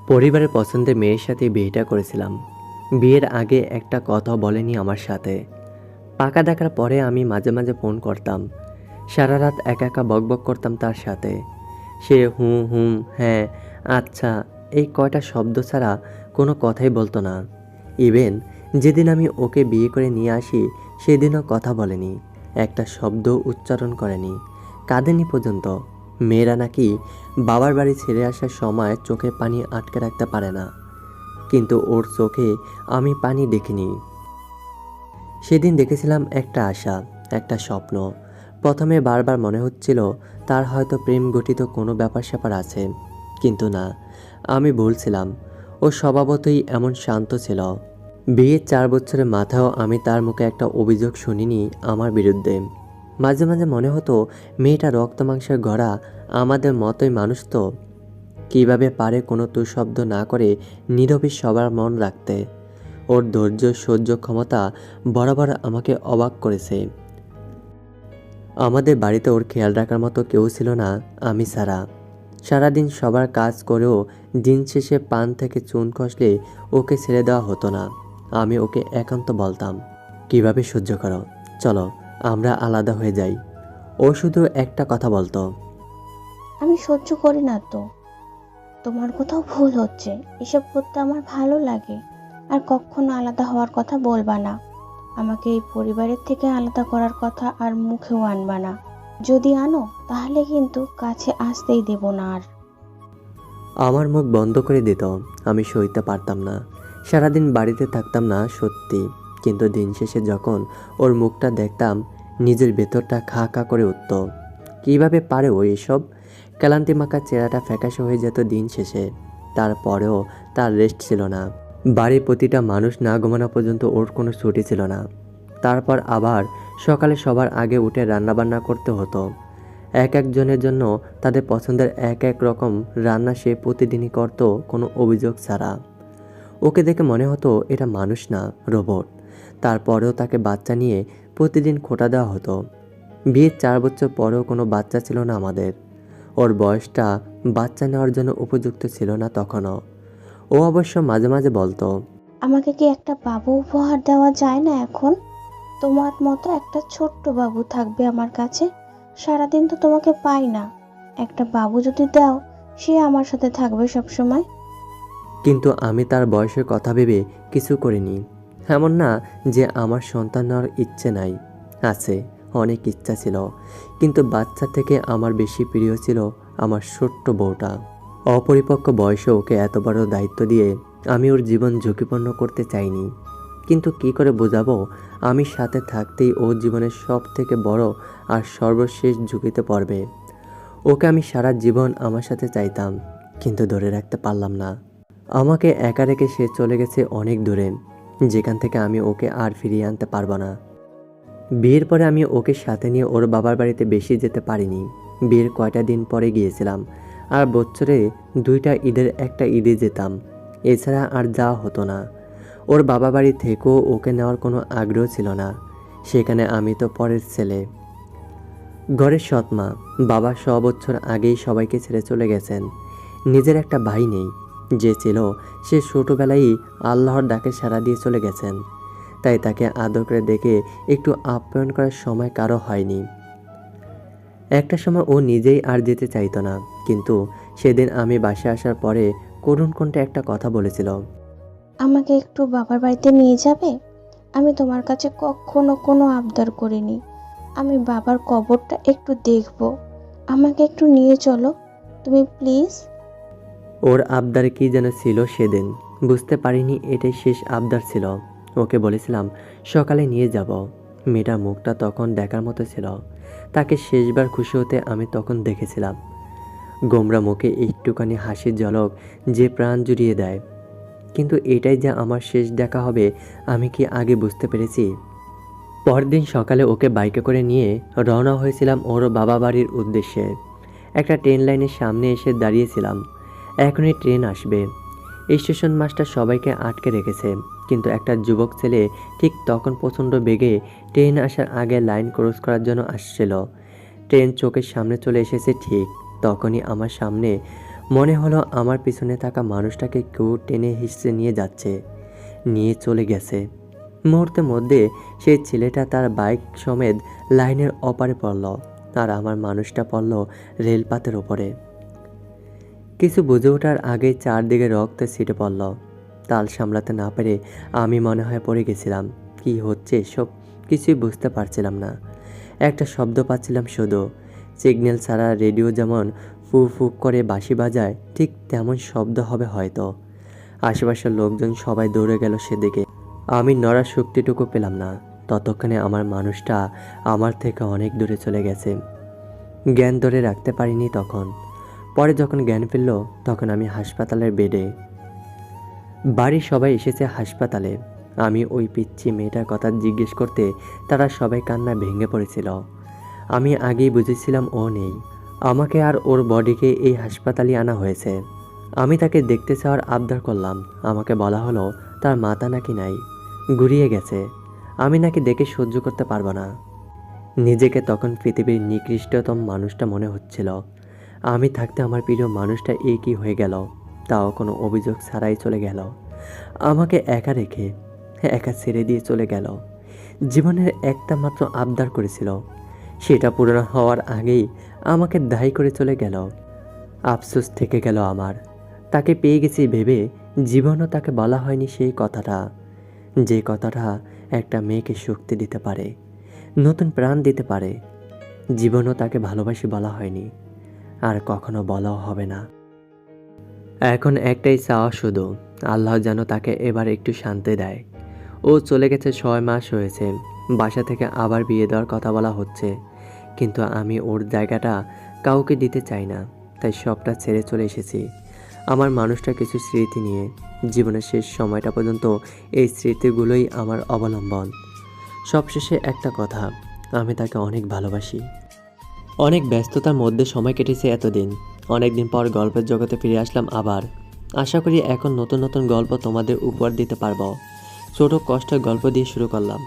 পরিবারের পছন্দের মেয়ের সাথে বিয়েটা করেছিলাম। বিয়ের আগে একটা কথাও বলেনি আমার সাথে। পাকা দেখার পরে আমি মাঝে মাঝে ফোন করতাম। সারা রাত একা একা বকবক করতাম তার সাথে। সে হুম হুম, হ্যাঁ, আচ্ছা, এই কয়টা শব্দ ছাড়া কোনো কথাই বলতো না। ইভেন যেদিন আমি ওকে বিয়ে করে নিয়ে আসি সেদিনও কথা বলেনি, একটা শব্দ উচ্চারণ করেনি, কাঁদেনি পর্যন্ত। মেয়েরা নাকি বাবার বাড়ি ছেড়ে আসার সময় চোখে পানি আটকে রাখতে পারে না, কিন্তু ওর চোখে আমি পানি দেখিনি। সেদিন দেখেছিলাম একটা আশা, একটা স্বপ্ন। প্রথমে বারবার মনে হচ্ছিল তার হয়তো প্রেম গঠিত কোনো ব্যাপার স্যাপার আছে, কিন্তু না, আমি ভুলছিলাম। ও স্বভাবতই এমন শান্ত ছিল। বিয়ের 4 বছরের মাথাও আমি তার মুখে একটা অভিযোগ শুনিনি আমার বিরুদ্ধে। মাঝে মাঝে মনে হতো মেয়েটা রক্ত মাংসের গড়া, আমাদের মতোই মানুষ তো। কিভাবে পারে কোনো শব্দ না করে নীরবে সবার মন রাখতে। ওর ধৈর্য সহ্য ক্ষমতা বরাবর আমাকে অবাক করেছে। আমাদের বাড়িতে ওর খেয়াল রাখার মতো কেউ ছিল না আমি ছাড়া। সারাদিন সবার কাজ করেও দিন শেষে পান থেকে চুন খসলে ওকে ছেড়ে দেওয়া হতো না। আমি ওকে একান্ত বলতাম, কিভাবে সহ্য করো, চলো আমরা আলাদা হয়ে যাই। ও শুধু একটা কথা বলতো, আমি সহ্য করি না তো। তোমার কোথাও ভুল হচ্ছে। এসব করতে আমার ভালো লাগে। আর কখনো আলাদা হওয়ার কথা বলবা না। আমাকে এই পরিবারের থেকে আলাদা করার কথা আর মুখেও আনবা না। যদি আনো তাহলে কিন্তু কাছে আসতেই দেব না আর। আমার মুখ বন্ধ করে দিত। আমি সইতে পারতাম না। সারাদিন বাড়িতে থাকতাম না সত্যি, কিন্তু দিন শেষে যখন ওর মুখটা দেখতাম নিজের ভেতরটা খা খা করে উঠত। কীভাবে পারে ও এসব? ক্লান্তি মাখা চেহারাটা ফ্যাকাশে হয়ে যেত দিন শেষে। তারপরেও তার রেস্ট ছিল না। বাড়ির প্রতিটা মানুষ না ঘুমানো পর্যন্ত ওর কোনো ছুটি ছিল না। তারপর আবার সকালে সবার আগে উঠে রান্নাবান্না করতে হতো। এক একজনের জন্য তাদের পছন্দের এক এক রকম রান্না সে প্রতিদিনই করত, কোনো অভিযোগ ছাড়া। ওকে দেখে মনে হতো এটা মানুষ না, রোবট। তারপরেও তাকে বাচ্চা নিয়ে প্রতিদিন খোঁটা দেওয়া হতো। বিয়ের 4 বছর পরেও কোনো বাচ্চা ছিল না আমাদের। ওর বয়সটা বাচ্চা নেওয়ার জন্য উপযুক্ত ছিল না তখনও। ও অবশ্য মাঝে মাঝে বলতো, আমাকে কি একটা বাবু উপহার দেওয়া যায় না এখন? তোমার মতো একটা ছোট্ট বাবু থাকবে আমার কাছে। সারাদিন তো তোমাকে পাই না। একটা বাবু যদি দাও, সে আমার সাথে থাকবে সব সময়। কিন্তু আমি তার বয়সের কথা ভেবে কিছু করিনি। এমন না যে আমার সন্তান নেওয়ার ইচ্ছে নাই, আছে, অনেক ইচ্ছা ছিল। কিন্তু বাচ্চা থেকে আমার বেশি প্রিয় ছিল আমার ছোট্ট বউটা। অপরিপক্ক বয়সে ওকে এত বড় দায়িত্ব দিয়ে আমি ওর জীবন ঝুঁকিপূর্ণ করতে চাইনি। কিন্তু কি করে বোঝাবো আমি সাথে থাকতেই ওর জীবনের সব থেকে বড় আর সর্বশেষ ঝুঁকিতে পড়বে। ওকে আমি সারা জীবন আমার সাথে চাইতাম, কিন্তু ধরে রাখতে পারলাম না। আমাকে একা রেখে সে চলে গেছে অনেক দূরে, যেখান থেকে আমি ওকে আর ফিরিয়ে আনতে পারবো না। বিয়ের পরে আমি ওকে সাথে নিয়ে ওর বাবার বাড়িতে বেশি যেতে পারিনি। বিয়ের কয়টা দিন পরে গিয়েছিলাম, আর বছরে 2টা ঈদের একটা ঈদে যেতাম। এছাড়া আর যাওয়া হতো না। ওর বাবা বাড়ি থেকেও ওকে নেওয়ার কোনো আগ্রহ ছিল না। সেখানে আমি তো পরের ছেলে, ঘরের সৎমা। বাবা 100 বছর আগেই সবাইকে ছেড়ে চলে গেছেন। নিজের একটা ভাই নেই। যে ছিল সে ছোটোবেলায় আল্লাহর ডাকে সাড়া দিয়ে চলে গেছেন। তাই তাকে আদর করে দেখে একটু আপ্যায়ন করার সময় কারো হয়নি। একটা সময় ও নিজেই আর যেতে চাইতো না, কিন্তু সেদিন আমি বাসায় আসার পরে করুণ কণ্ঠে একটা কথা বলেছিল, আমাকে একটু বাবার বাড়িতে নিয়ে যাবে? আমি তোমার কাছে কখনো কোনো আবদার করিনি। আমি বাবার কবরটা একটু দেখব। আমাকে একটু নিয়ে চলো তুমি প্লিজ। ওর আবদার কি যেন ছিল সেদিন। বুঝতে পারিনি এটাই শেষ আবদার ছিল। ওকে বলেছিলাম সকালে নিয়ে যাব। মেয়েটার মুখটা তখন দেখার মতো ছিল। তাকে শেষবার খুশি হতে আমি তখন দেখেছিলাম। গোমরা মুখে একটুখানি হাসির ঝলক যে প্রাণ জুড়িয়ে দেয়। কিন্তু এটাই যে আমার শেষ দেখা হবে আমি কি আগে বুঝতে পেরেছি? পরদিন সকালে ওকে বাইকে করে নিয়ে রওনা হয়েছিলাম ওর বাবা বাড়ির উদ্দেশ্যে। একটা ট্রেন লাইনের সামনে এসে দাঁড়িয়েছিলাম। এখনই ট্রেন আসবে। স্টেশন মাস্টার সবাইকে আটকে রেখেছে, কিন্তু একটা যুবক ছেলে ঠিক তখন প্রচণ্ড বেগে ট্রেন আসার আগে লাইন ক্রস করার জন্য আসছিল। ট্রেন চোখের সামনে চলে এসেছে ঠিক তখনই আমার সামনে মনে হলো আমার পিছনে থাকা মানুষটাকে কেউ টেনে হিঁচড়ে নিয়ে যাচ্ছে, নিয়ে চলে গেছে। মুহূর্তের মধ্যে সেই ছেলেটা তার বাইক সমেত লাইনের ওপারে পড়ল, আর আমার মানুষটা পড়ল রেলপাতের ওপরে। কিছু বুঝে ওঠার আগেই চারদিকে রক্তে ছিটে পড়ল। তাল সামলাতে না পেরে আমি মনে হয় পড়ে গেছিলাম। কি হচ্ছে এসব কিছুই বুঝতে পারছিলাম না। একটা শব্দ পাচ্ছিলাম শুধু, সিগন্যাল ছাড়া রেডিও যেমন ফু ফু করে বাঁশি বাজায়, ঠিক তেমন শব্দ হবে হয়তো। আশেপাশের লোকজন সবাই দৌড়ে গেল সেদিকে। আমি নড়ার শক্তিটুকু পেলাম না। ততক্ষণে আমার মানুষটা আমার থেকে অনেক দূরে চলে গেছে। জ্ঞান ধরে রাখতে পারিনি তখন। পরে যখন জ্ঞান ফিরল তখন আমি হাসপাতালের বেডে। বাড়ির সবাই এসেছে হাসপাতালে। আমি ওই পিচ্চি মেয়েটার কথা জিজ্ঞেস করতে তারা সবাই কান্নায় ভেঙে পড়েছিল। আমি আগেই বুঝেছিলাম ও নেই। আমাকে আর ওর বডিকে এই হাসপাতালে আনা হয়েছে। আমি তাকে দেখতে চাওয়ার আবদার করলাম। আমাকে বলা হলো তার মাথা নাকি নাই, গুড়িয়ে গেছে। আমি নাকি দেখে সহ্য করতে পারবো না। নিজেকে তখন পৃথিবীর নিকৃষ্টতম মানুষটা মনে হচ্ছিল। আমি থাকতে আমার প্রিয় মানুষটা এই কি হয়ে গেল, তাও কোনো অভিযোগ ছাড়াই চলে গেল। আমাকে একা রেখে, একা ছেড়ে দিয়ে চলে গেল। জীবনের একটা মাত্র আবদার করেছিল, সেটা পূরণ হওয়ার আগেই আমাকে দায়ী করে চলে গেল। আফসোস থেকে গেল আমার। তাকে পেয়ে গেছি ভেবে জীবনও তাকে বলা হয়নি সেই কথাটা, যে কথাটা একটা মেয়েকে শক্তি দিতে পারে, নতুন প্রাণ দিতে পারে। জীবনও তাকে ভালোবাসি বলা হয়নি, আর কখনো বলাও হবে না। এখন একটাই চাওয়া শুধু, আল্লাহ যেন তাকে এবার একটু শান্তি দেয়। ও চলে গেছে 6 মাস হয়েছে। বাসা থেকে আবার বিয়ে দেওয়ার কথা বলা হচ্ছে, কিন্তু আমি ওর জায়গাটা কাউকে দিতে চাই না, তাই সবটা ছেড়ে চলে এসেছি। আমার মানুষটা কিছু স্মৃতি নিয়ে। জীবনের শেষ সময়টা পর্যন্ত এই স্মৃতিগুলোই আমার অবলম্বন। সবশেষে একটা কথা, আমি তাকে অনেক ভালোবাসি। অনেক ব্যস্ততার মধ্যে সময় কেটেছে এতদিন। অনেক দিন পর গল্পের জগতে ফিরে আসলাম আবার। আশা করি এখন নতুন নতুন গল্প তোমাদের উপহার দিতে পারবো। ছোট কষ্টের গল্প দিয়ে শুরু করলাম।